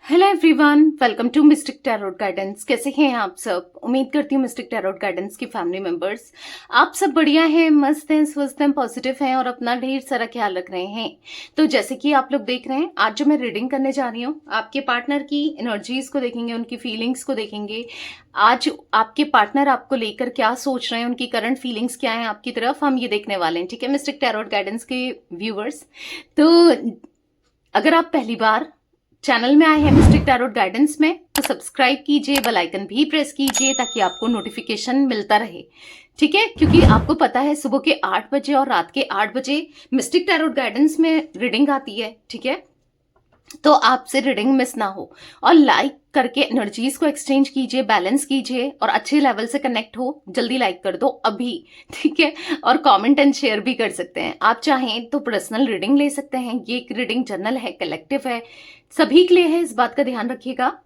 Hello everyone, welcome to Mystic Tarot Guidance. कैसे हैं आप सब? उम्मीद करती हूँ मिस्टिक टैरोट गाइडेंस की फैमिली मेंबर्स आप सब बढ़िया हैं, मस्त हैं, स्वस्थ हैं, पॉजिटिव हैं और अपना ढेर सारा ख्याल रख रहे हैं। तो जैसे कि आप लोग देख रहे हैं, आज जो मैं रीडिंग करने जा रही हूँ, आपके पार्टनर की एनर्जीज को देखेंगे, उनकी फीलिंग्स को देखेंगे। आज आपके पार्टनर आपको लेकर क्या सोच रहे हैं, उनकी करंट फीलिंग्स क्या है आपकी तरफ, हम ये देखने वाले हैं। ठीक है मिस्टिक टैरोट गाइडेंस के व्यूवर्स, तो अगर आप पहली बार चैनल में आए हैं मिस्टिक टैरोट गाइडेंस में, तो सब्सक्राइब कीजिए, बेल आइकन भी प्रेस कीजिए ताकि आपको नोटिफिकेशन मिलता रहे। ठीक है, क्योंकि आपको पता है सुबह के 8 बजे और रात के 8 बजे मिस्टिक टैरोट गाइडेंस में रीडिंग आती है। ठीक है, तो आपसे रीडिंग मिस ना हो, और लाइक करके एनर्जीज को एक्सचेंज कीजिए, बैलेंस कीजिए और अच्छे लेवल से कनेक्ट हो। जल्दी लाइक कर दो अभी। ठीक है, और कमेंट एंड शेयर भी कर सकते हैं। आप चाहें तो पर्सनल रीडिंग ले सकते हैं। ये एक रीडिंग जनरल है, कलेक्टिव है, सभी के लिए है, इस बात का ध्यान रखिएगा।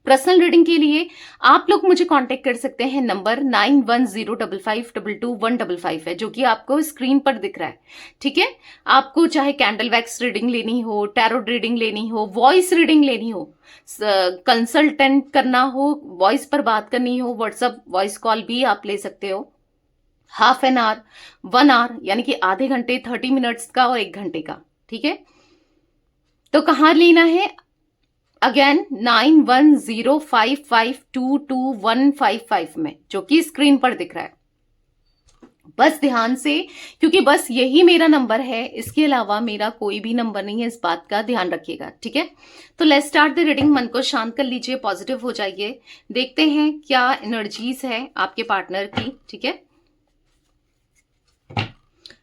पर्सनल रीडिंग के लिए आप लोग मुझे कांटेक्ट कर सकते हैं। नंबर 9105522155 है, जो कि आपको स्क्रीन पर दिख रहा है। ठीक है, आपको चाहे कैंडल वैक्स रीडिंग लेनी हो, टैरोट रीडिंग लेनी हो, वॉइस रीडिंग लेनी हो, कंसल्टेंट करना हो, वॉइस पर बात करनी हो, व्हाट्सएप वॉइस कॉल भी आप ले सकते हो। हाफ एन आवर, 1 आवर, यानी कि आधे घंटे, 30 मिनट्स का और 1 घंटे का। ठीक है, तो कहाँ लेना है? अगेन 9105522155 में, जो कि स्क्रीन पर दिख रहा है। बस ध्यान से, क्योंकि बस यही मेरा नंबर है, इसके अलावा मेरा कोई भी नंबर नहीं है, इस बात का ध्यान रखिएगा। ठीक है, तो लेट्स स्टार्ट द रीडिंग। मन को शांत कर लीजिए, पॉजिटिव हो जाइए। देखते हैं क्या एनर्जीज है आपके पार्टनर की। ठीक है,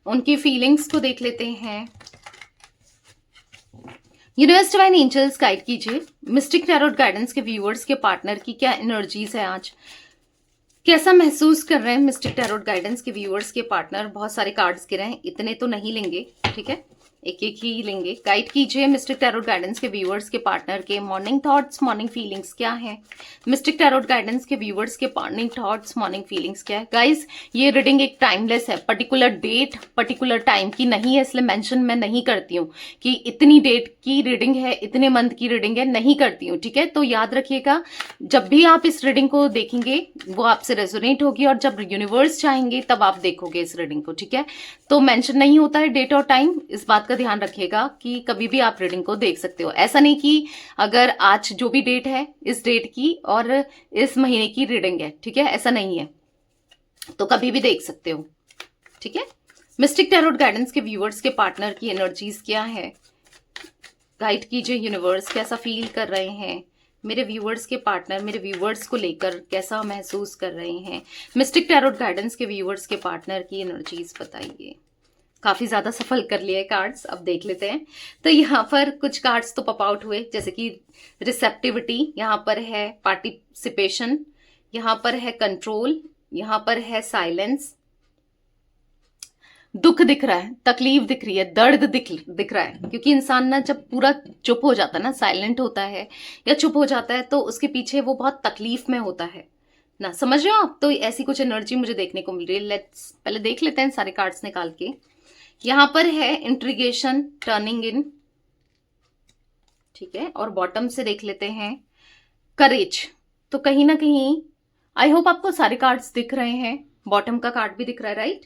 उनकी फीलिंग्स को देख लेते हैं। यूनिवर्स डिवाइन एंजल्स गाइड कीजिए मिस्टिक टैरोट गाइडेंस के व्यूअर्स के पार्टनर की क्या एनर्जीज है आज, कैसा महसूस कर रहे हैं मिस्टिक टैरोट गाइडेंस के व्यूअर्स के पार्टनर। बहुत सारे कार्ड्स गिरे हैं, इतने तो नहीं लेंगे। ठीक है, एक एक ही लेंगे। गाइड कीजिए मिस्टिक टैरोट गाइडेंस के व्यूअर्स के पार्टनर के मॉर्निंग थॉट्स, मॉर्निंग फीलिंग्स क्या है। मिस्टिक टैरोट गाइडेंस के व्यूअर्स के मॉर्निंग थॉट्स, मॉर्निंग फीलिंग्स क्या है। गाइस, ये रीडिंग एक टाइमलेस है, पर्टिकुलर डेट, पर्टिकुलर टाइम की नहीं है, इसलिए मेंशन मैं नहीं करती हूँ कि इतनी डेट की रीडिंग है, इतने मंथ की रीडिंग है, नहीं करती हूँ। ठीक है, तो याद रखिएगा, जब भी आप इस रीडिंग को देखेंगे वो आपसे रेजोनेट होगी, और जब यूनिवर्स चाहेंगे तब आप देखोगे इस रीडिंग को। ठीक है, तो मेंशन नहीं होता है डेट और टाइम, इस बात का ध्यान रखिएगा कि कभी भी आप रीडिंग को देख सकते हो। ऐसा नहीं कि अगर आज जो भी डेट है, इस डेट की और इस महीने की रीडिंग है। ठीक है, ऐसा नहीं है, तो कभी भी देख सकते हो। ठीक है, मिस्टिक टैरोट गाइडेंस के व्यूअर्स के पार्टनर की एनर्जीज क्या है, गाइड कीजिए यूनिवर्स। कैसा फील कर रहे हैं मेरे व्यूअर्स के पार्टनर, मेरे व्यूअर्स को लेकर कैसा महसूस कर रहे हैं। मिस्टिक टैरोट गाइडेंस के व्यूअर्स के पार्टनर की एनर्जीज बताइए। काफी ज्यादा सफल कर लिए कार्ड्स, अब देख लेते हैं। तो यहाँ पर कुछ कार्ड्स तो पॉप आउट हुए, जैसे कि रिसेप्टिविटी, यहाँ पर है पार्टिसिपेशन, यहाँ पर है कंट्रोल, यहाँ पर है साइलेंस। दुख दिख रहा है, तकलीफ दिख रही है, दर्द दिख रहा है, क्योंकि इंसान ना जब पूरा चुप हो जाता है ना, साइलेंट होता है या चुप हो जाता है, तो उसके पीछे वो बहुत तकलीफ में होता है ना। समझ रहे हो आप? तो ऐसी कुछ एनर्जी मुझे देखने को मिल रही है। लेट्स पहले देख लेते हैं सारे कार्ड्स निकाल के। यहां पर है इंट्रीगेशन, टर्निंग इन। ठीक है, और बॉटम से देख लेते हैं करेज। तो कहीं ना कहीं आई होप आपको सारे कार्ड्स दिख रहे हैं, बॉटम का कार्ड भी दिख रहा है, राइट?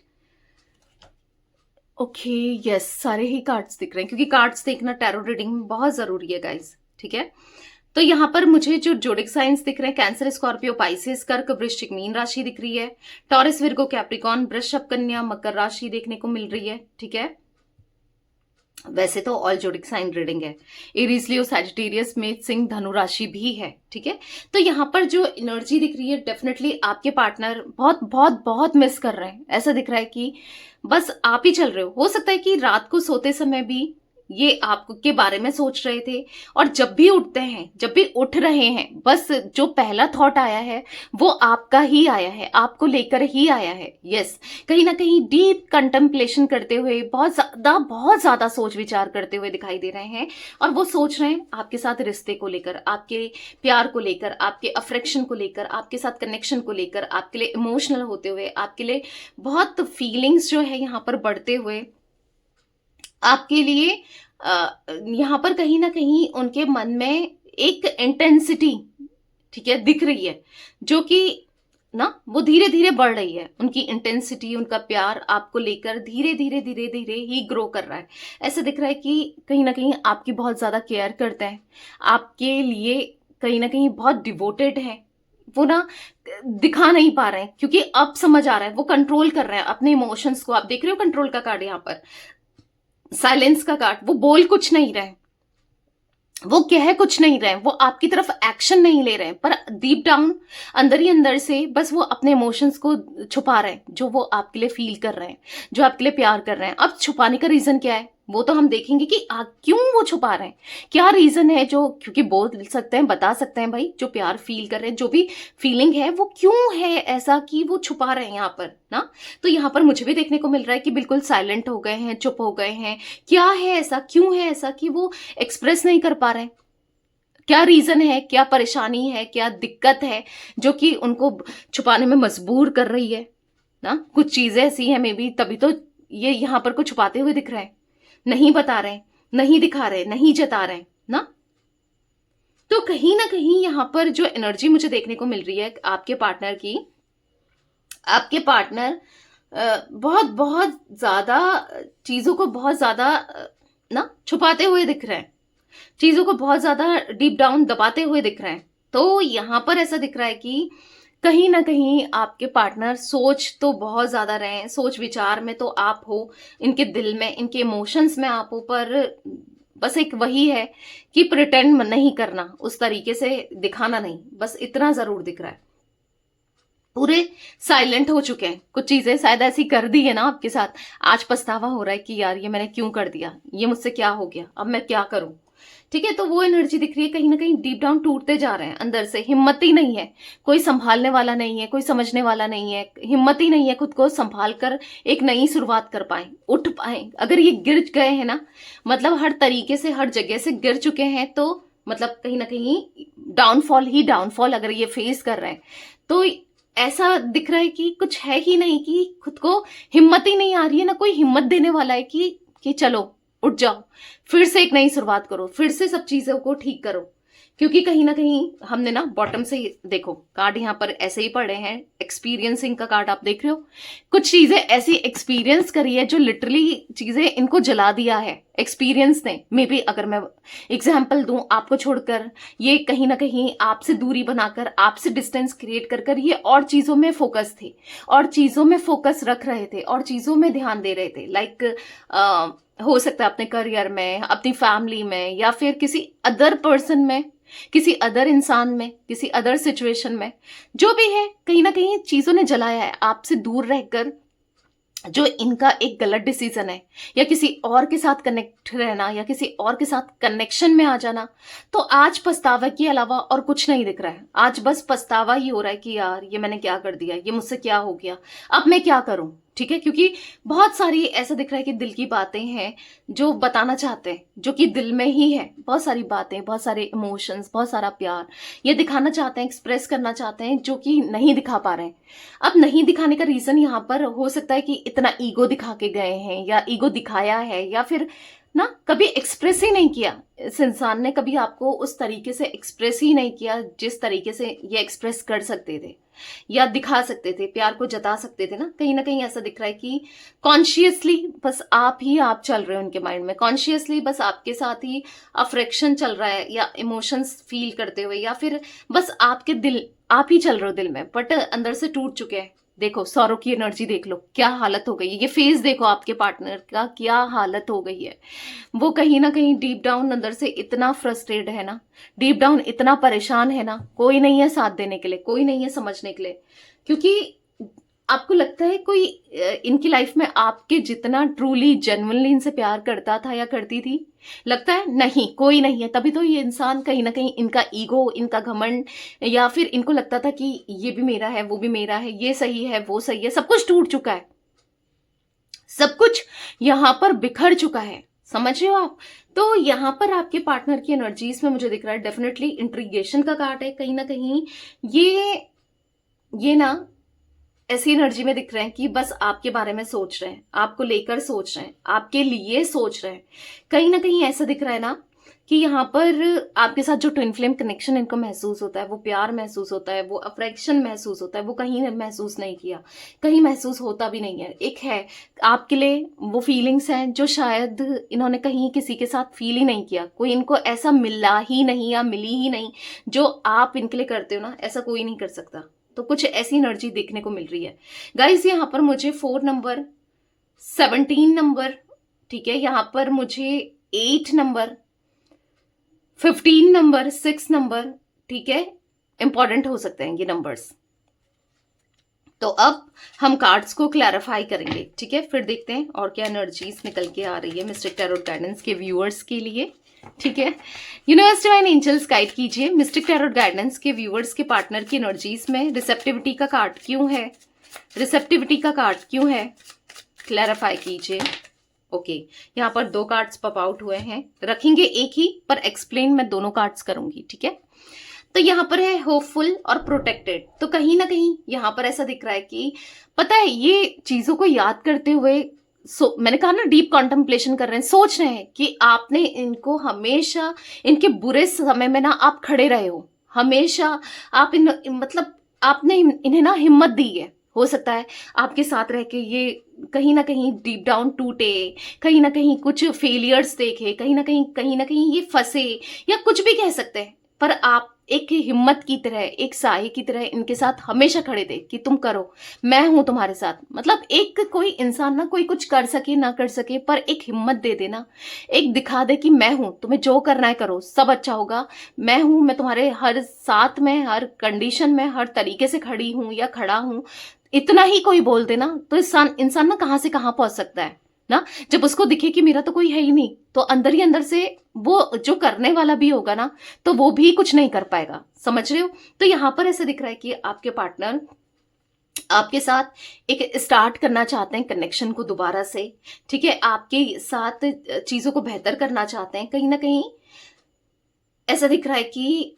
ओके, यस, सारे ही कार्ड्स दिख रहे हैं, क्योंकि कार्ड्स देखना टैरो रीडिंग में बहुत जरूरी है गाइस। ठीक है, तो यहाँ पर मुझे जो जोडिक साइंस दिख रहे हैं, कैंसर, स्कॉर्पियो, पाइसेस, कर्क, वृश्चिक, मीन राशि दिख रही है। टॉरस, विर्गो, कैप्रिकॉन, वृषभ, कन्या, मकर राशि देखने को मिल रही है। ठीक है, वैसे तो ऑल जोडिक साइन रीडिंग है। एरीज, लियो, सैजिटेरियस, मेष, सिंह, धनु राशि भी है। ठीक है, तो यहाँ पर जो एनर्जी दिख रही है, डेफिनेटली आपके पार्टनर बहुत बहुत बहुत मिस कर रहे हैं। ऐसा दिख रहा है कि बस आप ही चल रहे हो सकता है कि रात को सोते समय भी ये आपके बारे में सोच रहे थे, और जब भी उठते हैं, जब भी उठ रहे हैं, बस जो पहला थॉट आया है वो आपका ही आया है, आपको लेकर ही आया है। यस, कहीं ना कहीं डीप कंटेम्पलेशन करते हुए, बहुत ज्यादा सोच विचार करते हुए दिखाई दे रहे हैं, और वो सोच रहे हैं आपके साथ रिश्ते को लेकर, आपके प्यार को लेकर, आपके अफेक्शन को लेकर, आपके साथ कनेक्शन को लेकर, आपके लिए इमोशनल होते हुए, आपके लिए बहुत फीलिंग्स जो है यहाँ पर बढ़ते हुए, आपके लिए यहाँ पर कहीं ना कहीं उनके मन में एक इंटेंसिटी, ठीक है, दिख रही है, जो कि ना वो धीरे धीरे बढ़ रही है। उनकी इंटेंसिटी, उनका प्यार आपको लेकर धीरे धीरे धीरे धीरे ही ग्रो कर रहा है। ऐसा दिख रहा है कि कहीं ना कहीं आपकी बहुत ज्यादा केयर करते हैं, आपके लिए कहीं ना कहीं बहुत डिवोटेड है। वो ना दिखा नहीं पा रहे हैं, क्योंकि अब समझ आ रहा है, वो कंट्रोल कर रहे हैं अपने इमोशंस को। आप देख रहे हो कंट्रोल का कार्ड यहाँ पर, साइलेंस का कार्ड। वो बोल कुछ नहीं रहे, वो कह कुछ नहीं रहे, वो आपकी तरफ एक्शन नहीं ले रहे हैं, पर डीप डाउन अंदर ही अंदर से बस वो अपने इमोशंस को छुपा रहे हैं, जो वो आपके लिए फील कर रहे हैं, जो आपके लिए प्यार कर रहे हैं। अब छुपाने का रीजन क्या है, वो तो हम देखेंगे कि क्यों वो छुपा रहे हैं, क्या रीजन है। जो क्योंकि बोल सकते हैं, बता सकते हैं भाई, जो प्यार फील कर रहे हैं, जो भी फीलिंग है, वो क्यों है ऐसा कि वो छुपा रहे हैं यहाँ पर ना। तो यहाँ पर मुझे भी देखने को मिल रहा है कि बिल्कुल साइलेंट हो गए हैं, चुप हो गए हैं। क्या है ऐसा, क्यों है ऐसा कि वो एक्सप्रेस नहीं कर पा रहे हैं? क्या रीजन है, क्या परेशानी है, क्या दिक्कत है जो कि उनको छुपाने में मजबूर कर रही है ना। कुछ चीजें ऐसी हैं मे बी, तभी तो ये यहाँ पर कुछ छुपाते हुए दिख रहे हैं, नहीं बता रहे, नहीं दिखा रहे, नहीं जता रहे ना। तो कहीं ना कहीं यहाँ पर जो एनर्जी मुझे देखने को मिल रही है आपके पार्टनर की, आपके पार्टनर बहुत बहुत ज्यादा चीजों को बहुत ज्यादा ना छुपाते हुए दिख रहे हैं, चीजों को बहुत ज्यादा डीप डाउन दबाते हुए दिख रहे हैं। तो यहां पर ऐसा दिख रहा है कि कहीं ना कहीं आपके पार्टनर सोच तो बहुत ज्यादा रहे हैं, सोच विचार में तो आप हो, इनके दिल में, इनके इमोशंस में आप हो, पर बस एक वही है कि प्रिटेंड नहीं करना, उस तरीके से दिखाना नहीं, बस इतना जरूर दिख रहा है। पूरे साइलेंट हो चुके हैं, कुछ चीजें शायद ऐसी कर दी है ना आपके साथ, आज पछतावा हो रहा है कि यार ये मैंने क्यों कर दिया, ये मुझसे क्या हो गया, अब मैं क्या करूं। ठीक है, तो वो एनर्जी दिख रही है, कहीं ना कहीं डीप डाउन टूटते जा रहे हैं अंदर से, हिम्मत ही नहीं है, कोई संभालने वाला नहीं है, कोई समझने वाला नहीं है, हिम्मत ही नहीं है खुद को संभाल कर एक नई शुरुआत कर पाए, उठ पाए। अगर ये गिर गए हैं ना, मतलब हर तरीके से, हर जगह से गिर चुके हैं, तो मतलब कहीं ना कहीं डाउनफॉल ही डाउनफॉल अगर ये फेस कर रहे हैं, तो ऐसा दिख रहा है कि कुछ है ही नहीं, कि खुद को हिम्मत ही नहीं आ रही है ना, कोई हिम्मत देने वाला है कि चलो उठ जाओ, फिर से एक नई शुरुआत करो, फिर से सब चीजों को ठीक करो। क्योंकि कहीं ना कहीं हमने ना बॉटम से देखो, कार्ड यहाँ पर ऐसे ही पड़े हैं, एक्सपीरियंसिंग का कार्ड आप देख रहे हो, कुछ चीजें ऐसी एक्सपीरियंस करी है जो लिटरली चीजें इनको जला दिया है एक्सपीरियंस ने। मे बी अगर मैं एग्जाम्पल दूं, आपको छोड़कर ये कहीं ना कहीं आपसे दूरी बनाकर, आपसे डिस्टेंस क्रिएट कर कर ये और चीजों में फोकस थे, और चीजों में फोकस रख रहे थे, और चीजों में ध्यान दे रहे थे। लाइक हो सकता है अपने करियर में, अपनी फैमिली में, या फिर किसी अदर पर्सन में, किसी अदर इंसान में, किसी अदर सिचुएशन में, जो भी है, कहीं ना कहीं चीजों ने जलाया है आपसे दूर रहकर। जो इनका एक गलत डिसीजन है, या किसी और के साथ कनेक्ट रहना, या किसी और के साथ कनेक्शन में आ जाना, तो आज पछतावा के अलावा और कुछ नहीं दिख रहा है। आज बस पछतावा ही हो रहा है कि यार ये मैंने क्या कर दिया, ये मुझसे क्या हो गया, अब मैं क्या करूं। ठीक है, क्योंकि बहुत सारी ऐसा दिख रहा है कि दिल की बातें हैं जो बताना चाहते हैं, जो कि दिल में ही है, बहुत सारी बातें, बहुत सारे इमोशंस, बहुत सारा प्यार ये दिखाना चाहते हैं, एक्सप्रेस करना चाहते हैं, जो कि नहीं दिखा पा रहे हैं। अब नहीं दिखाने का रीजन यहाँ पर हो सकता है कि इतना ईगो दिखा के गए हैं, या ईगो दिखाया है, या फिर ना कभी एक्सप्रेस ही नहीं किया इस इंसान ने, कभी आपको उस तरीके से एक्सप्रेस ही नहीं किया जिस तरीके से ये एक्सप्रेस कर सकते थे, या दिखा सकते थे, प्यार को जता सकते थे ना। कहीं ऐसा दिख रहा है कि कॉन्शियसली बस आप ही आप चल रहे हो उनके माइंड में, कॉन्शियसली बस आपके साथ ही अफ्रेक्शन चल रहा है, या इमोशंस फील करते हुए, या फिर बस आपके दिल, आप ही चल रहे हो दिल में, बट अंदर से टूट चुके हैं। देखो सौरव की एनर्जी देख लो, क्या हालत हो गई है, ये फेस देखो आपके पार्टनर का, क्या हालत हो गई है। वो कहीं ना कहीं डीप डाउन अंदर से इतना फ्रस्ट्रेट है ना, डीप डाउन इतना परेशान है ना, कोई नहीं है साथ देने के लिए, कोई नहीं है समझने के लिए। क्योंकि आपको लगता है कोई इनकी लाइफ में आपके जितना ट्रूली जेन्युइनली इनसे प्यार करता था या करती थी, लगता है नहीं, कोई नहीं है। तभी तो ये इंसान कहीं ना कहीं, इनका ईगो, इनका घमंड, या फिर इनको लगता था कि ये भी मेरा है, वो भी मेरा है, ये सही है, वो सही है, सब कुछ टूट चुका है, सब कुछ यहां पर बिखर चुका है। समझ रहे हो आप? तो यहां पर आपके पार्टनर की एनर्जीज में मुझे दिख रहा है डेफिनेटली इंट्रीगेशन का कार्ड है। कहीं ना कहीं ये ना ऐसी एनर्जी में दिख रहे हैं कि बस आपके बारे में सोच रहे हैं, आपको लेकर सोच रहे हैं, आपके लिए सोच रहे हैं। कहीं ना कहीं ऐसा दिख रहा है ना कि यहाँ पर आपके साथ जो ट्विन फ्लेम कनेक्शन इनको महसूस होता है, वो प्यार महसूस होता है, वो अफेक्शन महसूस होता है, वो कहीं महसूस नहीं किया, कहीं महसूस होता भी नहीं है। एक है आपके लिए वो फीलिंग्स हैं जो शायद इन्होंने कहीं किसी के साथ फील ही नहीं किया, कोई इनको ऐसा मिला ही नहीं या मिली ही नहीं जो आप इनके लिए करते हो ना, ऐसा कोई नहीं कर सकता। तो कुछ ऐसी एनर्जी देखने को मिल रही है गाइस। यहाँ पर मुझे 4 नंबर, 17 नंबर, ठीक है, यहाँ पर मुझे 8 नंबर, 15 नंबर, 6 नंबर, ठीक है, इंपॉर्टेंट हो सकते हैं ये नंबर्स। तो अब हम कार्ड्स को क्लैरिफाई करेंगे, ठीक है, फिर देखते हैं और क्या एनर्जीज निकल के आ रही है मिस्टिक टैरोट गाइडेंस के व्यूअर्स के लिए, ठीक है। यूनिवर्स डिवाइन एंजल्स गाइड कीजिए मिस्टिक टैरोट गाइडेंस के व्यूअर्स के पार्टनर की एनर्जीज में रिसेप्टिविटी का कार्ड क्यों है, रिसेप्टिविटी का कार्ड क्यों है, क्लैरिफाई कीजिए। ओके, यहाँ पर 2 कार्ड्स पॉप आउट हुए हैं, रखेंगे एक ही पर एक्सप्लेन मैं दोनों कार्ड्स करूंगी, ठीक है। तो यहाँ पर है होपफुल और प्रोटेक्टेड। तो कहीं ना कहीं यहाँ पर ऐसा दिख रहा है कि पता है ये चीजों को याद करते हुए मैंने कहा ना डीप कॉन्टेम्पलेशन कर रहे हैं, सोच रहे हैं कि आपने इनको हमेशा इनके बुरे समय में ना आप खड़े रहे हो, हमेशा आप मतलब आपने इन्हें ना हिम्मत दी है। हो सकता है आपके साथ रह के ये कहीं ना कहीं डीप डाउन टूटे, कहीं ना कहीं कुछ फेलियर्स देखे, कहीं ना कहीं ये फंसे, या कुछ भी कह सकते हैं, पर आप एक हिम्मत की तरह, एक साये की तरह इनके साथ हमेशा खड़े थे कि तुम करो, मैं हूं तुम्हारे साथ। मतलब एक कोई इंसान ना कोई कुछ कर सके ना कर सके, पर एक हिम्मत दे देना, एक दिखा दे कि मैं हूं, तुम्हें जो करना है करो, सब अच्छा होगा, मैं हूं, मैं तुम्हारे हर साथ में, हर कंडीशन में, हर तरीके से खड़ी हूं या खड़ा हूं। इतना ही कोई बोल देना तो इंसान ना कहां से कहां पहुंच सकता है ना। जब उसको दिखे कि मेरा तो कोई है ही नहीं, तो अंदर ही अंदर से वो जो करने वाला भी होगा ना, तो वो भी कुछ नहीं कर पाएगा, समझ रहे हो। तो यहां पर ऐसा दिख रहा है कि आपके पार्टनर आपके साथ एक स्टार्ट करना चाहते हैं कनेक्शन को दोबारा से, ठीक है, आपके साथ चीजों को बेहतर करना चाहते हैं। कहीं ना कहीं ऐसा दिख रहा है कि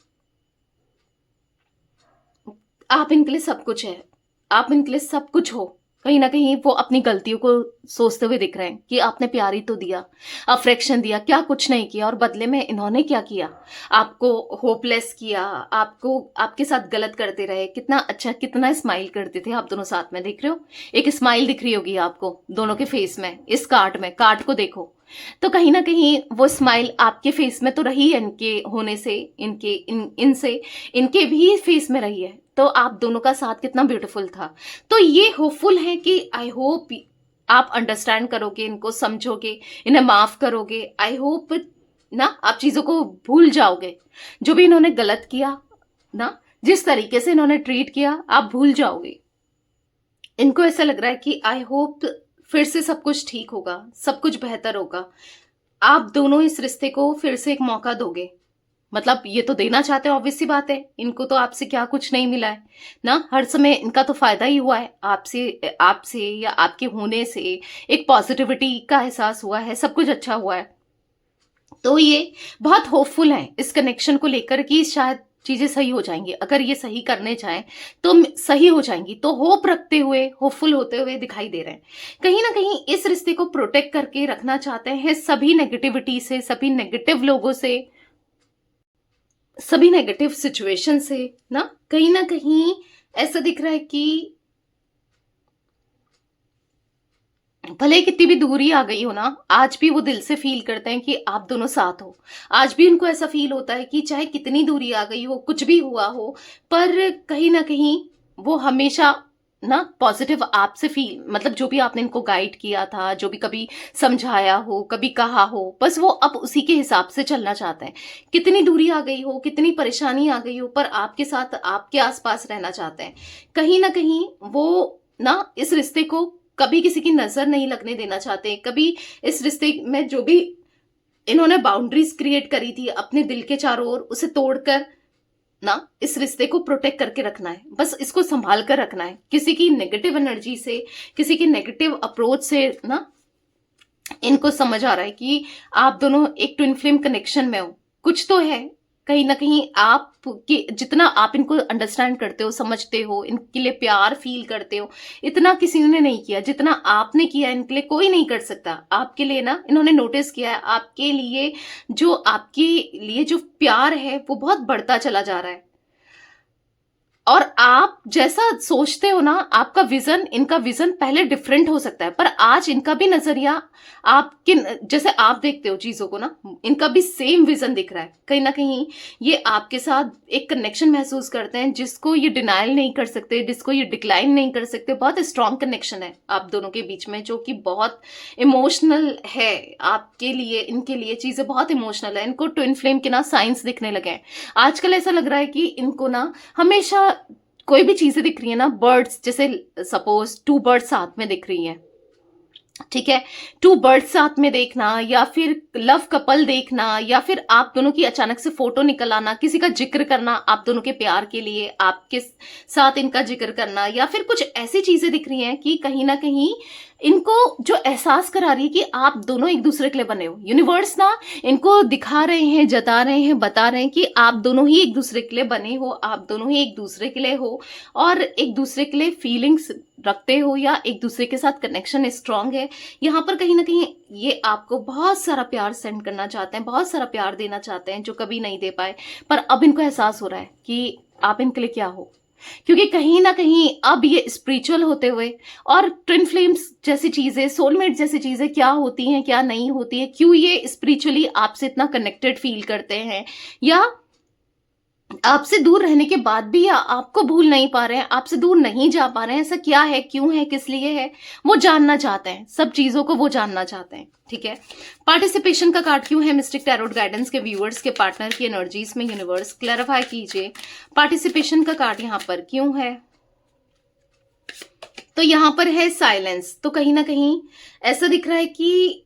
आप इनके लिए सब कुछ है, आप इनके लिए सब कुछ हो। कहीं ना कहीं वो अपनी गलतियों को सोचते हुए दिख रहे हैं कि आपने प्यार ही तो दिया, अफेक्शन दिया, क्या कुछ नहीं किया, और बदले में इन्होंने क्या किया, आपको होपलेस किया, आपको आपके साथ गलत करते रहे। कितना अच्छा, कितना स्माइल करते थे आप दोनों साथ में, देख रहे हो, एक स्माइल दिख रही होगी आपको दोनों के फेस में, इस कार्ड में, कार्ड को देखो। तो कहीं ना कहीं वो स्माइल आपके फेस में तो रही है, इनके होने से, इनसे इनके भी फेस में रही है। तो आप दोनों का साथ कितना ब्यूटीफुल था। तो ये होपफुल है कि आई होप आप अंडरस्टैंड करोगे, इनको समझोगे, इन्हें माफ करोगे। आई होप ना आप चीजों को भूल जाओगे, जो भी इन्होंने गलत किया ना, जिस तरीके से इन्होंने ट्रीट किया, आप भूल जाओगे। इनको ऐसा लग रहा है कि आई होप फिर से सब कुछ ठीक होगा, सब कुछ बेहतर होगा। आप दोनों इस रिश्ते को फिर से एक मौका दोगे, मतलब ये तो देना चाहते हैं, ऑब्वियस सी बात है, इनको तो आपसे क्या कुछ नहीं मिला है ना, हर समय इनका तो फायदा ही हुआ है आपसे, आपसे या आपके होने से एक पॉजिटिविटी का एहसास हुआ है, सब कुछ अच्छा हुआ है। तो ये बहुत होपफुल है इस कनेक्शन को लेकर कि शायद चीजें सही हो जाएंगी, अगर ये सही करने चाहें तो सही हो जाएंगी। तो होप रखते हुए, होपफुल होते हुए दिखाई दे रहे हैं। कहीं ना कहीं इस रिश्ते को प्रोटेक्ट करके रखना चाहते हैं सभी नेगेटिविटी से, सभी नेगेटिव लोगों से, सभी नेगेटिव सिचुएशन से ना। कहीं ऐसा दिख रहा है कि भले कितनी भी दूरी आ गई हो ना, आज भी वो दिल से फील करते हैं कि आप दोनों साथ हो। आज भी उनको ऐसा फील होता है कि चाहे कितनी दूरी आ गई हो, कुछ भी हुआ हो, पर कहीं ना कहीं वो हमेशा ना पॉजिटिव आपसे फील, मतलब जो भी आपने इनको गाइड किया था, जो भी कभी समझाया हो, कभी कहा हो, बस वो अब उसी के हिसाब से चलना चाहते हैं। कितनी दूरी आ गई हो, कितनी परेशानी आ गई हो, पर आपके साथ, आपके आसपास रहना चाहते हैं। कहीं ना कहीं वो ना इस रिश्ते को कभी किसी की नजर नहीं लगने देना चाहते। कभी इस रिश्ते में जो भी इन्होंने बाउंड्रीज क्रिएट करी थी अपने दिल के चारों ओर, उसे तोड़कर ना इस रिश्ते को प्रोटेक्ट करके रखना है, बस इसको संभाल कर रखना है। किसी की नेगेटिव एनर्जी से, किसी की नेगेटिव अप्रोच से ना इनको समझ आ रहा है कि आप दोनों एक ट्विन फ्लेम कनेक्शन में हो, कुछ तो है, कहीं ना कहीं आप के जितना आप इनको अंडरस्टैंड करते हो, समझते हो, इनके लिए प्यार फील करते हो, इतना किसी ने नहीं किया जितना आपने किया। इनके लिए कोई नहीं कर सकता। आपके लिए ना इन्होंने नोटिस किया है, आपके लिए जो प्यार है वो बहुत बढ़ता चला जा रहा है। और आप जैसा सोचते हो ना, आपका विजन, इनका विजन पहले डिफरेंट हो सकता है, पर आज इनका भी नजरिया आपके जैसे आप देखते हो चीजों को ना, इनका भी सेम विजन दिख रहा है। कहीं ना कहीं ये आपके साथ एक कनेक्शन महसूस करते हैं, जिसको ये डिनायल नहीं कर सकते, जिसको ये डिक्लाइन नहीं कर सकते। बहुत स्ट्रांग कनेक्शन है आप दोनों के बीच में, जो कि बहुत इमोशनल है आपके लिए। इनके लिए चीजें बहुत इमोशनल है। इनको ट्विन फ्लेम के ना साइंस दिखने लगे हैं। आजकल ऐसा लग रहा है कि इनको ना हमेशा कोई भी चीजें दिख रही है ना, बर्ड्स, जैसे सपोज 2 बर्ड्स साथ में दिख रही हैं, ठीक है, 2 बर्ड्स साथ में देखना, या फिर लव कपल देखना, या फिर आप दोनों की अचानक से फोटो निकल आना, किसी का जिक्र करना आप दोनों के प्यार के लिए, आपके साथ इनका जिक्र करना, या फिर कुछ ऐसी चीजें दिख रही हैं कि कहीं ना कहीं इनको जो एहसास करा रही है कि आप दोनों एक दूसरे के लिए बने हो। यूनिवर्स ना इनको दिखा रहे हैं, जता रहे हैं, बता रहे हैं कि आप दोनों ही एक दूसरे के लिए बने हो, आप दोनों ही एक दूसरे के लिए हो, और एक दूसरे के लिए फीलिंग्स रखते हो, या एक दूसरे के साथ कनेक्शन स्ट्रांग है। यहाँ पर कहीं ना कहीं ये आपको बहुत सारा प्यार सेंड करना चाहते हैं, बहुत सारा प्यार देना चाहते हैं, जो कभी नहीं दे पाए। पर अब इनको एहसास हो रहा है कि आप इनके लिए क्या हो, क्योंकि कहीं ना कहीं अब ये स्पिरिचुअल होते हुए, और ट्विन फ्लेम्स जैसी चीजें, सोलमेट जैसी चीजें क्या होती हैं, क्या नहीं होती है, क्यों ये स्पिरिचुअली आपसे इतना कनेक्टेड फील करते हैं, या आपसे दूर रहने के बाद भी आपको भूल नहीं पा रहे हैं, आपसे दूर नहीं जा पा रहे हैं, ऐसा क्या है, क्यों है, किस लिए है, वो जानना चाहते हैं। सब चीजों को वो जानना चाहते हैं, ठीक है। पार्टिसिपेशन का कार्ड क्यों है मिस्टिक टैरोट गाइडेंस के व्यूअर्स के पार्टनर की एनर्जीज में? यूनिवर्स क्लैरिफाई कीजिए, पार्टिसिपेशन का कार्ड यहाँ पर क्यों है? तो यहाँ पर है साइलेंस। तो कहीं ना कहीं ऐसा दिख रहा है कि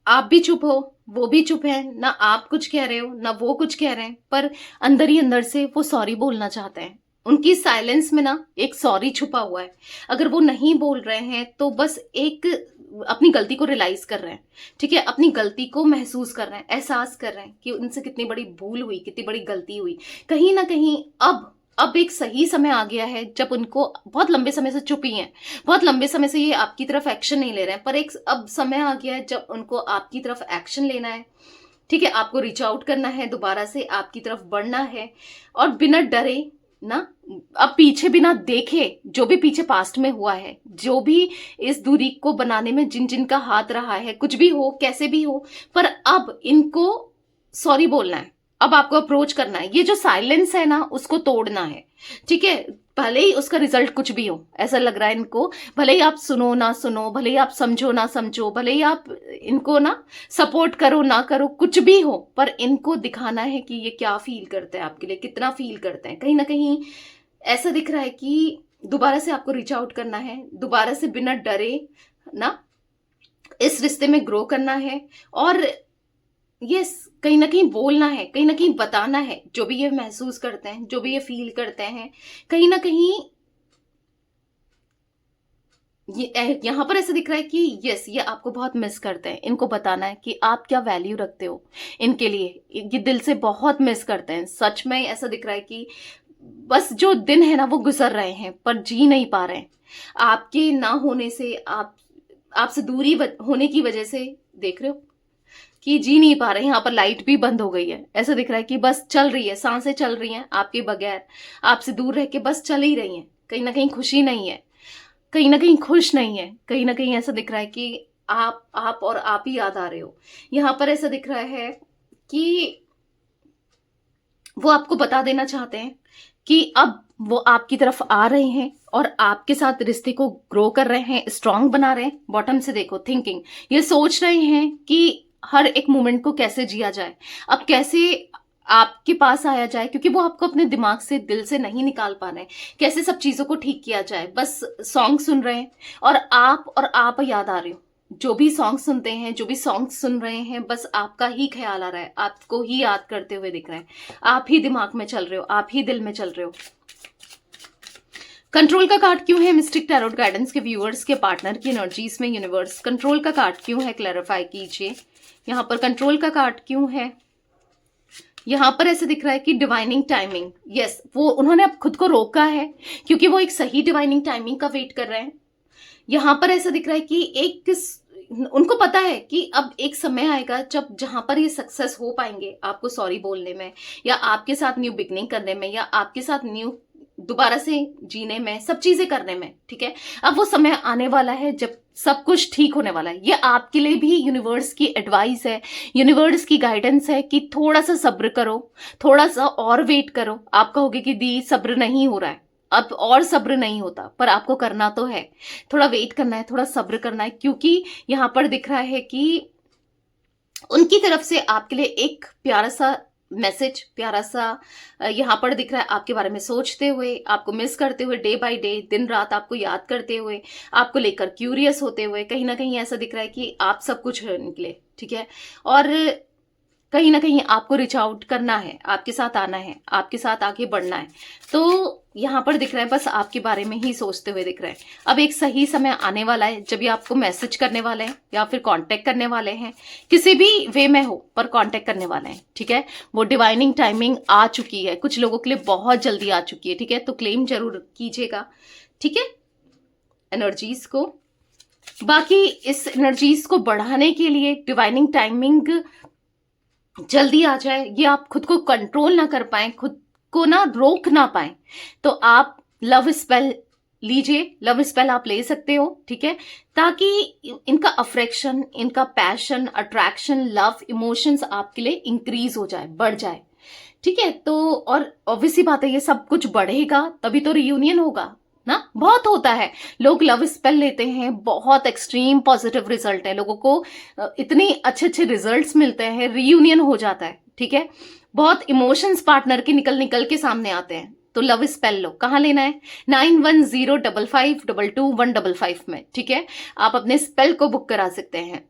आप भी चुप हो, वो भी चुप है, ना आप कुछ कह रहे हो ना वो कुछ कह रहे हैं, पर अंदर ही अंदर से वो सॉरी बोलना चाहते हैं। उनकी साइलेंस में ना एक सॉरी छुपा हुआ है। अगर वो नहीं बोल रहे हैं तो बस एक अपनी गलती को रियलाइज कर रहे हैं, ठीक है, अपनी गलती को महसूस कर रहे हैं, एहसास कर रहे हैं कि उनसे कितनी बड़ी भूल हुई, कितनी बड़ी गलती हुई। कहीं ना कहीं अब एक सही समय आ गया है, जब उनको बहुत लंबे समय से चुप ही हैं, बहुत लंबे समय से ये आपकी तरफ एक्शन नहीं ले रहे हैं, पर एक अब समय आ गया है जब उनको आपकी तरफ एक्शन लेना है, ठीक है, आपको रीच आउट करना है, दोबारा से आपकी तरफ बढ़ना है, और बिना डरे ना, अब पीछे बिना देखे, जो भी पीछे पास्ट में हुआ है, जो भी इस दूरी को बनाने में जिन जिन का हाथ रहा है, कुछ भी हो, कैसे भी हो, पर अब इनको सॉरी बोलना है। अब आपको अप्रोच करना है, ये जो साइलेंस है ना उसको तोड़ना है, ठीक है। भले ही उसका रिजल्ट कुछ भी हो, ऐसा लग रहा है इनको, भले ही आप सुनो ना सुनो, भले ही आप समझो ना समझो, भले ही आप इनको ना सपोर्ट करो ना करो, कुछ भी हो, पर इनको दिखाना है कि ये क्या फील करते हैं आपके लिए, कितना फील करते हैं। कहीं ना कहीं ऐसा दिख रहा है कि दोबारा से आपको रीच आउट करना है, दोबारा से बिना डरे ना इस रिश्ते में ग्रो करना है, और यस, कहीं ना कहीं बोलना है, कहीं ना कहीं बताना है, जो भी ये महसूस करते हैं, जो भी ये फील करते हैं। कहीं ना कहीं यहां पर ऐसा दिख रहा है कि यस, ये आपको बहुत मिस करते हैं। इनको बताना है कि आप क्या वैल्यू रखते हो इनके लिए, ये दिल से बहुत मिस करते हैं। सच में ऐसा दिख रहा है कि बस जो दिन है ना वो गुजर रहे हैं, पर जी नहीं पा रहे हैं। आपके ना होने से, आपसे दूरी होने की वजह से देख रहे हो कि जी नहीं पा रहे हैं। यहाँ पर लाइट भी बंद हो गई है। ऐसा दिख रहा है कि बस चल रही है, सांसें चल रही हैं आपके बगैर, आपसे दूर रह के बस चल ही रही हैं। कहीं ना कहीं खुशी नहीं है, कहीं ना कहीं खुश नहीं है, कहीं ना कहीं ऐसा दिख रहा है कि आप और आप ही याद आ रहे हो। यहाँ पर ऐसा दिख रहा है कि वो आपको बता देना चाहते हैं कि अब वो आपकी तरफ आ रहे हैं और आपके साथ रिश्ते को ग्रो कर रहे हैं, स्ट्रांग बना रहे हैं। बॉटम से देखो, थिंकिंग, ये सोच रहे हैं कि हर एक मोमेंट को कैसे जिया जाए, अब कैसे आपके पास आया जाए, क्योंकि वो आपको अपने दिमाग से, दिल से नहीं निकाल पा रहे हैं। कैसे सब चीजों को ठीक किया जाए, बस सॉन्ग सुन रहे हैं और आप याद आ रहे हो। जो भी सॉन्ग सुनते हैं, जो भी सॉन्ग सुन रहे हैं, बस आपका ही ख्याल आ रहा है, आपको ही याद करते हुए दिख रहे हैं, आप ही दिमाग में चल रहे हो, आप ही दिल में चल रहे हो। कंट्रोल का कार्ड क्यों है मिस्टिक टैरोट गाइडेंस के व्यूअर्स के पार्टनर की एनर्जीज में? यूनिवर्स कंट्रोल का कार्ड क्यों है, क्लैरिफाई कीजिए। यहाँ पर कंट्रोल का कार्ड क्यों है? यहाँ पर ऐसे दिख रहा है कि डिवाइनिंग टाइमिंग, यस, वो उन्होंने अब खुद को रोका है क्योंकि वो एक सही डिवाइनिंग टाइमिंग का वेट कर रहे हैं। यहाँ पर ऐसा दिख रहा है कि उनको पता है कि अब एक समय आएगा जब जहां पर ये सक्सेस हो पाएंगे आपको सॉरी बोलने में, या आपके साथ न्यू बिगनिंग करने में, या आपके साथ न्यू दोबारा से जीने में, सब चीजें करने में। ठीक है, अब वो समय आने वाला है जब सब कुछ ठीक होने वाला है। ये आपके लिए भी यूनिवर्स की एडवाइस है, यूनिवर्स की गाइडेंस है कि थोड़ा सा सब्र करो, थोड़ा सा और वेट करो। आप कहोगे कि दी सब्र नहीं हो रहा है, अब और सब्र नहीं होता, पर आपको करना तो है, थोड़ा वेट करना है, थोड़ा सब्र करना है, क्योंकि यहां पर दिख रहा है कि उनकी तरफ से आपके लिए एक प्यारा सा मैसेज, प्यारा सा यहाँ पर दिख रहा है, आपके बारे में सोचते हुए, आपको मिस करते हुए, डे बाय डे, दिन रात आपको याद करते हुए, आपको लेकर क्यूरियस होते हुए, कहीं ना कहीं ऐसा दिख रहा है कि आप सब कुछ है निकले। ठीक है, और कहीं ना कहीं आपको रिच आउट करना है, आपके साथ आना है, आपके साथ आगे बढ़ना है। तो यहाँ पर दिख रहा है बस आपके बारे में ही सोचते हुए दिख रहा है। अब एक सही समय आने वाला है जब ये आपको मैसेज करने वाले हैं या फिर कांटेक्ट करने वाले हैं, किसी भी वे में हो पर कांटेक्ट करने वाले हैं। ठीक है, वो डिवाइनिंग टाइमिंग आ चुकी है, कुछ लोगों के लिए बहुत जल्दी आ चुकी है। ठीक है, तो क्लेम जरूर कीजिएगा। ठीक है, एनर्जीज को, बाकी इस एनर्जीज को बढ़ाने के लिए डिवाइनिंग टाइमिंग जल्दी आ जाए, ये आप खुद को कंट्रोल ना कर पाए, खुद को ना रोक ना पाए, तो आप लव स्पेल लीजिए। लव स्पेल आप ले सकते हो। ठीक है, ताकि इनका अफ्रेक्शन, इनका पैशन, अट्रैक्शन, लव, इमोशंस आपके लिए इंक्रीज हो जाए, बढ़ जाए। ठीक है, तो और ऑब्वियसली बात है, ये सब कुछ बढ़ेगा तभी तो रियूनियन होगा ना। बहुत होता है, लोग लव स्पेल लेते हैं, बहुत एक्सट्रीम पॉजिटिव रिजल्ट है, लोगों को इतने अच्छे अच्छे रिजल्ट्स मिलते हैं, रियूनियन हो जाता है। ठीक है, बहुत इमोशंस पार्टनर के निकल निकल के सामने आते हैं। तो लव स्पेल लो, कहाँ लेना है? 9105522155 में। ठीक है, आप अपने स्पेल को बुक करा सकते हैं।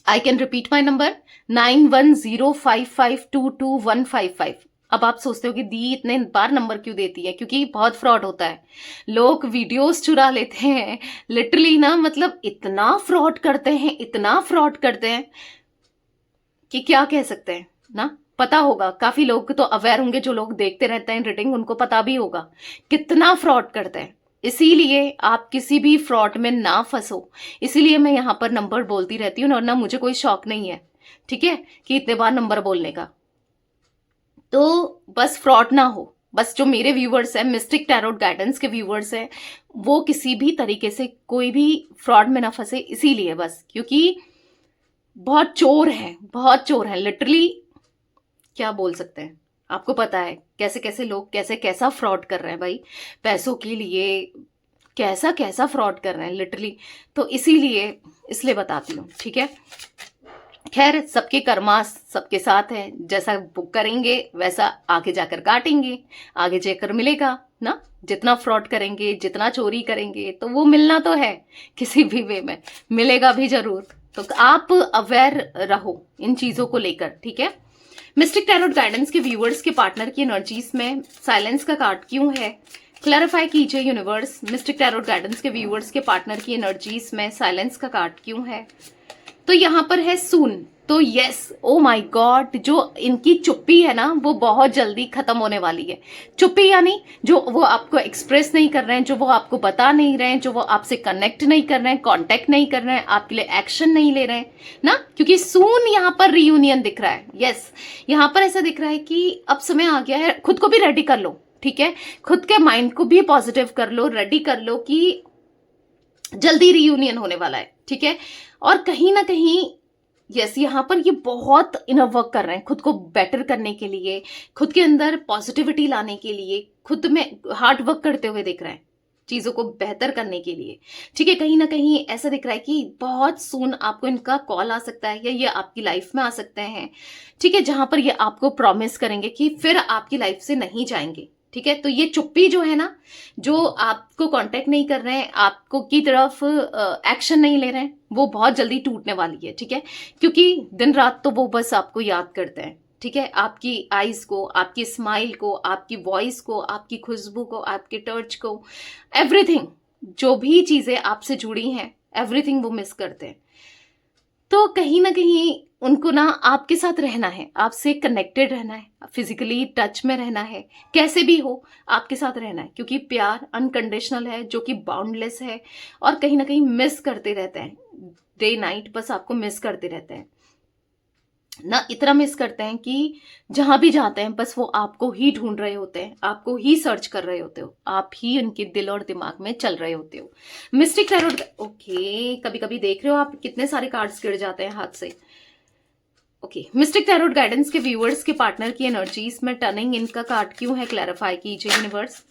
I can repeat my number 9105522155। अब आप सोचते हो कि दी इतने बार नंबर क्यों देती है, क्योंकि बहुत फ्रॉड होता है, लोग वीडियोस चुरा लेते हैं, लिटरली ना, मतलब इतना फ्रॉड करते हैं, इतना फ्रॉड करते हैं कि क्या कह सकते हैं ना। पता होगा, काफी लोग तो अवेयर होंगे, जो लोग देखते रहते हैं रीडिंग, उनको पता भी होगा कितना फ्रॉड करते हैं। इसीलिए आप किसी भी फ्रॉड में ना फंसो, इसीलिए मैं यहाँ पर नंबर बोलती रहती हूँ, और ना मुझे कोई शौक नहीं है, ठीक है, कि इतने बार नंबर बोलने का। तो बस फ्रॉड ना हो, बस जो मेरे व्यूवर्स हैं, मिस्टिक टैरोट गाइडेंस के व्यूवर्स हैं, वो किसी भी तरीके से कोई भी फ्रॉड में ना फंसे, इसीलिए बस, क्योंकि बहुत चोर हैं, बहुत चोर हैं, लिटरली क्या बोल सकते हैं। आपको पता है कैसे कैसे लोग कैसे कैसा फ्रॉड कर रहे हैं भाई, पैसों के लिए कैसा कैसा फ्रॉड कर रहे हैं लिटरली। तो इसीलिए इसलिए बताती हूँ। ठीक है, खैर, सबके कर्मा सबके साथ है, जैसा बुक करेंगे वैसा आगे जाकर काटेंगे, आगे जाकर मिलेगा ना। जितना फ्रॉड करेंगे, जितना चोरी करेंगे, तो वो मिलना तो है, किसी भी वे में मिलेगा भी जरूर। तो आप अवेयर रहो इन चीजों को लेकर। ठीक है, मिस्टिक टैरोट गाइडेंस के व्यूअर्स के पार्टनर की एनर्जीज में साइलेंस का कार्ड क्यों है, क्लैरिफाई कीजिए यूनिवर्स। मिस्टिक टैरोट गाइडेंस के व्यूअर्स के पार्टनर की एनर्जीज में साइलेंस का कार्ड क्यों है? तो यहां पर है सून। तो यस, ओ माय गॉड, जो इनकी चुप्पी है ना, वो बहुत जल्दी खत्म होने वाली है। चुप्पी यानी जो वो आपको एक्सप्रेस नहीं कर रहे हैं, जो वो आपको बता नहीं रहे हैं, जो वो आपसे कनेक्ट नहीं कर रहे हैं, कांटेक्ट नहीं कर रहे हैं, आपके लिए एक्शन नहीं ले रहे हैं ना, क्योंकि सून यहाँ पर रीयूनियन दिख रहा है। यस, यहाँ पर ऐसा दिख रहा है कि अब समय आ गया है, खुद को भी रेडी कर लो। ठीक है, खुद के माइंड को भी पॉजिटिव कर लो, रेडी कर लो कि जल्दी रीयूनियन होने वाला है। ठीक है, और कहीं ना कहीं यस, यहाँ पर ये बहुत इनर वर्क कर रहे हैं, खुद को बेटर करने के लिए, खुद के अंदर पॉजिटिविटी लाने के लिए, खुद में हार्ड वर्क करते हुए दिख रहे हैं, चीजों को बेहतर करने के लिए। ठीक है, कहीं ना कहीं ऐसा दिख रहा है कि बहुत सून आपको इनका कॉल आ सकता है, या ये आपकी लाइफ में आ सकते हैं। ठीक है, जहां पर ये आपको प्रॉमिस करेंगे कि फिर आपकी लाइफ से नहीं जाएंगे। ठीक है, तो ये चुप्पी जो है ना, जो आपको कांटेक्ट नहीं कर रहे हैं, आपको की तरफ एक्शन नहीं ले रहे हैं, वो बहुत जल्दी टूटने वाली है। ठीक है, क्योंकि दिन रात तो वो बस आपको याद करते हैं। ठीक है, आपकी आईज को, आपकी स्माइल को, आपकी वॉइस को, आपकी खुशबू को, आपके टच को, एवरीथिंग, जो भी चीजें आपसे जुड़ी हैं, एवरीथिंग वो मिस करते हैं। तो कहीं ना कहीं उनको ना आपके साथ रहना है, आपसे कनेक्टेड रहना है, फिजिकली टच में रहना है, कैसे भी हो आपके साथ रहना है, क्योंकि प्यार अनकंडीशनल है, जो कि बाउंडलेस है, और कहीं ना कहीं मिस करते रहते हैं, डे नाइट बस आपको मिस करते रहते हैं ना, इतना मिस करते हैं कि जहां भी जाते हैं बस वो आपको ही ढूंढ रहे होते हैं, आपको ही सर्च कर रहे होते हो, आप ही उनके दिल और दिमाग में चल रहे होते हो। मिस्टिक टैरो, ओके, कभी कभी देख रहे हो आप कितने सारे कार्ड्स गिर जाते हैं हाथ से। ओके, मिस्टिक टैरोट गाइडेंस के व्यूअर्स के पार्टनर की एनर्जीज में टर्निंग इनका कार्ड क्यों है, क्लैरिफाई कीजिए यूनिवर्स।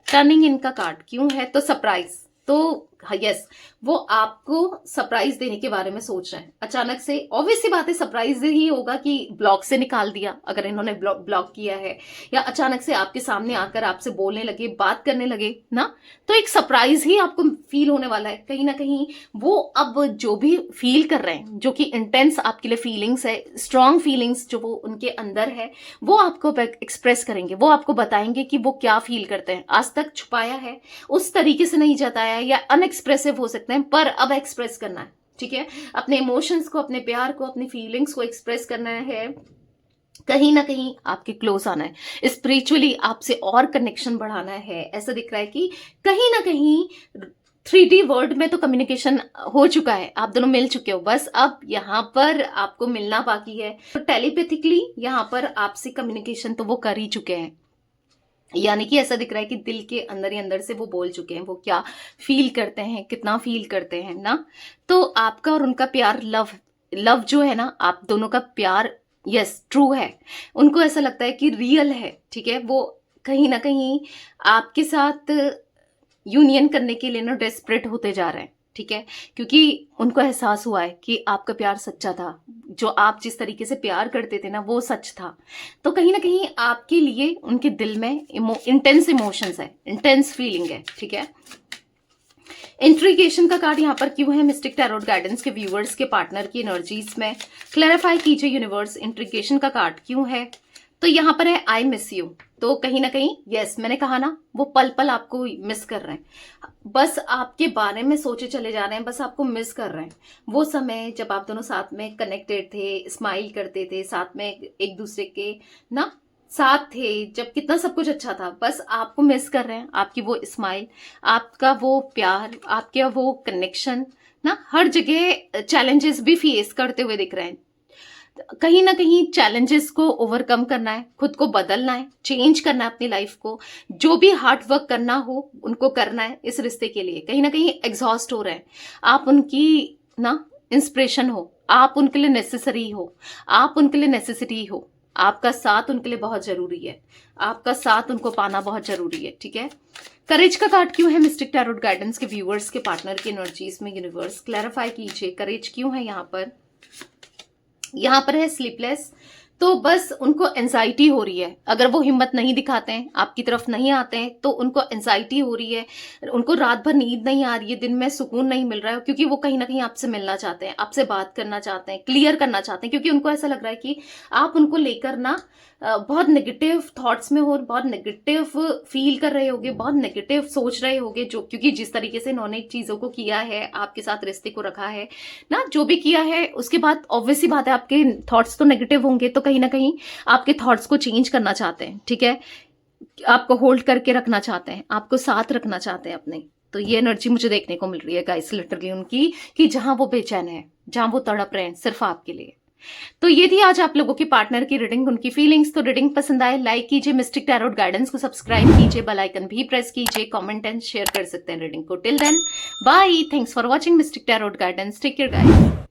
टर्निंग इनका कार्ड क्यों है, तो सरप्राइज, तो यस, वो आपको सरप्राइज देने के बारे में सोच रहे हैं अचानक से। ऑब्वियस सी बात है, सरप्राइज ही होगा कि ब्लॉक से निकाल दिया अगर इन्होंने ब्लॉक किया है, या अचानक से आपके सामने आकर आपसे बोलने लगे, बात करने लगे ना, तो एक सरप्राइज ही आपको फील होने वाला है। कहीं ना कहीं वो अब जो भी फील कर रहे हैं, जो कि इंटेंस आपके लिए फीलिंग्स है, स्ट्रॉन्ग फीलिंग्स जो वो उनके अंदर है, वो आपको एक्सप्रेस करेंगे, वो आपको बताएंगे कि वो क्या फील करते हैं। आज तक छुपाया है, उस तरीके से नहीं जताया, या अनएक्सप्रेसिव हो सकते हैं, पर अब एक्सप्रेस करना है, ठीक है। अपने इमोशंस को, अपने प्यार को, अपनी फीलिंग्स को एक्सप्रेस करना है, कहीं ना कहीं आपके क्लोज आना है, स्पिरिचुअली आपसे और कनेक्शन बढ़ाना है। ऐसा दिख रहा है कि कहीं ना कहीं 3D वर्ल्ड में तो कम्युनिकेशन हो चुका है, आप दोनों मिल चुके हो, बस अब यहाँ पर आपको मिलना बाकी है। तो टेलीपैथिकली यहाँ पर आपसे कम्युनिकेशन तो वो कर ही चुके हैं, यानी कि ऐसा दिख रहा है कि दिल के अंदर ही अंदर से वो बोल चुके हैं, वो क्या फील करते हैं, कितना फील करते हैं ना। तो आपका और उनका प्यार, लव जो है ना, आप दोनों का प्यार यस ट्रू है, उनको ऐसा लगता है कि रियल है, ठीक है। वो कहीं ना कहीं आपके साथ यूनियन करने के लिए ना डेस्परेट होते जा रहे हैं, ठीक है, क्योंकि उनको एहसास हुआ है कि आपका प्यार सच्चा था, जो आप जिस तरीके से प्यार करते थे ना वो सच था। तो कहीं ना कहीं आपके लिए उनके दिल में इंटेंस इमोशंस है, इंटेंस फीलिंग है, ठीक है। इंट्रीगेशन का कार्ड यहाँ पर क्यों है मिस्टिक टैरोट गाइडेंस के व्यूअर्स के पार्टनर की एनर्जीज में, क्लैरिफाई कीजिए यूनिवर्स, इंट्रीगेशन का कार्ड क्यों है। तो यहाँ पर है आई मिस यू, तो कहीं ना कहीं यस, मैंने कहा ना, वो पल पल आपको मिस कर रहे हैं, बस आपके बारे में सोचे चले जा रहे हैं, बस आपको मिस कर रहे हैं। वो समय जब आप दोनों साथ में कनेक्टेड थे, स्माइल करते थे, साथ में एक दूसरे के ना साथ थे, जब कितना सब कुछ अच्छा था, बस आपको मिस कर रहे हैं। आपकी वो स्माइल, आपका वो प्यार, आपका वो कनेक्शन ना, हर जगह चैलेंजेस भी फेस करते हुए दिख रहे हैं। कहीं ना कहीं चैलेंजेस को ओवरकम करना है, खुद को बदलना है, चेंज करना है अपनी लाइफ को, जो भी हार्ड वर्क करना हो उनको करना है इस रिश्ते के लिए। कहीं ना कहीं एग्जॉस्ट हो रहे हैं आप, उनकी ना इंस्पिरेशन हो, आप उनके लिए नेसेसरी हो, आप उनके लिए नेसेसिटी हो, आपका साथ उनके लिए बहुत जरूरी है, आपका साथ उनको पाना बहुत जरूरी है, ठीक है। करेज का कार्ड क्यों है मिस्टिक टैरोट गाइडेंस के व्यूअर्स के पार्टनर की एनर्जीज में, यूनिवर्स क्लैरिफाई कीजिए, करेज क्यों है यहाँ पर। यहाँ पर है स्लीपलेस, तो बस उनको एंजाइटी हो रही है, अगर वो हिम्मत नहीं दिखाते हैं, आपकी तरफ नहीं आते हैं, तो उनको एंजाइटी हो रही है, उनको रात भर नींद नहीं आ रही है, दिन में सुकून नहीं मिल रहा है, क्योंकि वो कहीं ना कहीं आपसे मिलना चाहते हैं, आपसे बात करना चाहते हैं, क्लियर करना चाहते हैं, क्योंकि उनको ऐसा लग रहा है कि आप उनको लेकर ना बहुत नेगेटिव थॉट्स में हो, बहुत नेगेटिव फील कर रहे होगे, बहुत नेगेटिव सोच रहे होगे, जो क्योंकि जिस तरीके से इन्होंने चीजों को किया है, आपके साथ रिश्ते को रखा है ना, जो भी किया है, उसके बाद ऑब्वियस सी बात है आपके थॉट्स तो नेगेटिव होंगे, तो कहीं ना कहीं आपके थॉट्स को चेंज करना चाहते हैं, ठीक है, आपको होल्ड करके रखना चाहते हैं, आपको साथ रखना चाहते हैं अपने। तो ये एनर्जी मुझे देखने को मिल रही है गाइस, लिटरली उनकी, कि जहां वो बेचैन है, जहां वो तड़प रहे हैं सिर्फ आपके लिए। तो ये थी आज आप लोगों के पार्टनर की रीडिंग, उनकी फीलिंग्स। तो रीडिंग पसंद आए लाइक कीजिए, मिस्टिक टैरोट गाइडेंस को सब्सक्राइब कीजिए, बेल आइकन भी प्रेस कीजिए, कमेंट एंड शेयर कर सकते हैं रीडिंग को। Till then bye, thanks for watching Mystic Tarot Guidance, take care guys.